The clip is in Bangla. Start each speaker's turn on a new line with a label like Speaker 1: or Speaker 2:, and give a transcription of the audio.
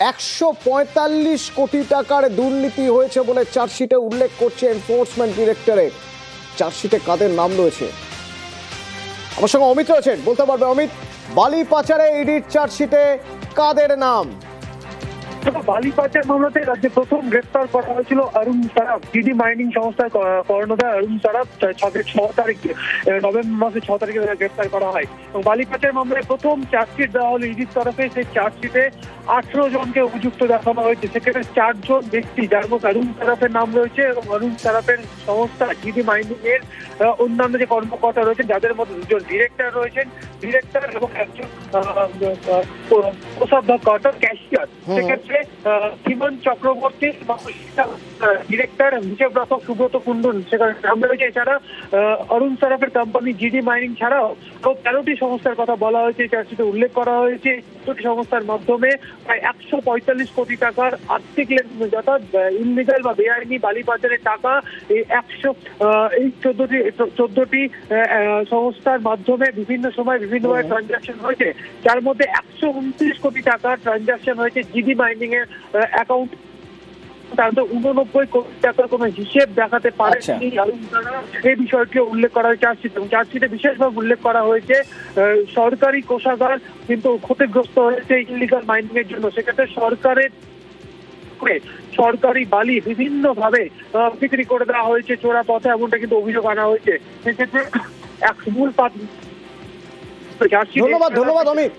Speaker 1: 145 কোটি টাকার দুর্নীতি হয়েছে বলে চার্জশিটে উল্লেখ করছে এনফোর্সমেন্ট ডিরেক্টরেট। চার্জশিটে কাদের নাম রয়েছে? আমার সঙ্গে অমিত রয়েছেন, বলতে পারবে অমিত, বালি পাচারে ইডির চার্জশিটে কাদের নাম?
Speaker 2: বালি পাচার মামলাতে রাজ্যে প্রথম গ্রেফতার করা হয়েছিল অরুণ সারাফ। জিডি মাইনিং সংস্থার কর্ণধার অরুণ সারাফ 6 তারিখে, নভেম্বর মাসে 6 তারিখে গ্রেফতার করা হয়। এবং বালি পাচার মামলায় প্রথম চার্জশিট দেওয়া হলো ইডির তরফে। সেই চার্জশিটে 18 জনকে অভিযুক্ত দেখানো হয়েছে। সেখানে 4 জন ব্যক্তি, যার মধ্যে অরুণ সারাফের নাম রয়েছে এবং অরুণ সারাফের সংস্থা জিডি মাইনিং এর অন্যান্য যে কর্মকর্তা রয়েছেন, যাদের মধ্যে 2 জন ডিরেক্টর রয়েছেন, ডিরেক্টর এবং একজন কোষাধ্যক্ষ অর্থাৎ ক্যাশিয়ার। সেক্ষেত্রে সীমান চক্রবর্তী, ডিরেক্টর হিসেব রক্ষক সুব্রত কুণ্ডুন সেখানে নাম রয়েছে। এছাড়া অরুণ সারাফের কোম্পানি জিডি মাইনিং ছাড়াও 13টি সংস্থার কথা বলা হয়েছে, চার্জশিটে উল্লেখ করা হয়েছে। 14টি সংস্থার মাধ্যমে প্রায় 145 কোটি টাকার আর্থিক লেনদেন, অর্থাৎ ইনলিগাল বা বেআইনি বালি পাচারের টাকা এই 14টি সংস্থার মাধ্যমে বিভিন্ন সময় বিভিন্নভাবে ট্রানজাকশন হয়েছে। যার মধ্যে 129 কোটি টাকার ট্রানজাকশন হয়েছে জিডি মাইনিং এর অ্যাকাউন্ট। তার মধ্যে 89 কোটি টাকার কোনো হিসেব দেখাতে পারেনি এই বিষয়টি উল্লেখ করা হয়েছে চার্জশিটে। এবং চার্জশিটে বিশেষভাবে উল্লেখ করা হয়েছে সরকারি কোষাগার কিন্তু ক্ষতিগ্রস্ত হয়েছে ইলিগাল মাইনিং এর জন্য। সেক্ষেত্রে সরকারি বালি বিভিন্ন ভাবে বিক্রি করে দেওয়া হয়েছে চোরা পথে, এমনটা কিন্তু অভিযোগ আনা হয়েছে। সেক্ষেত্রে এক মূল
Speaker 1: ধন্যবাদ অমিত।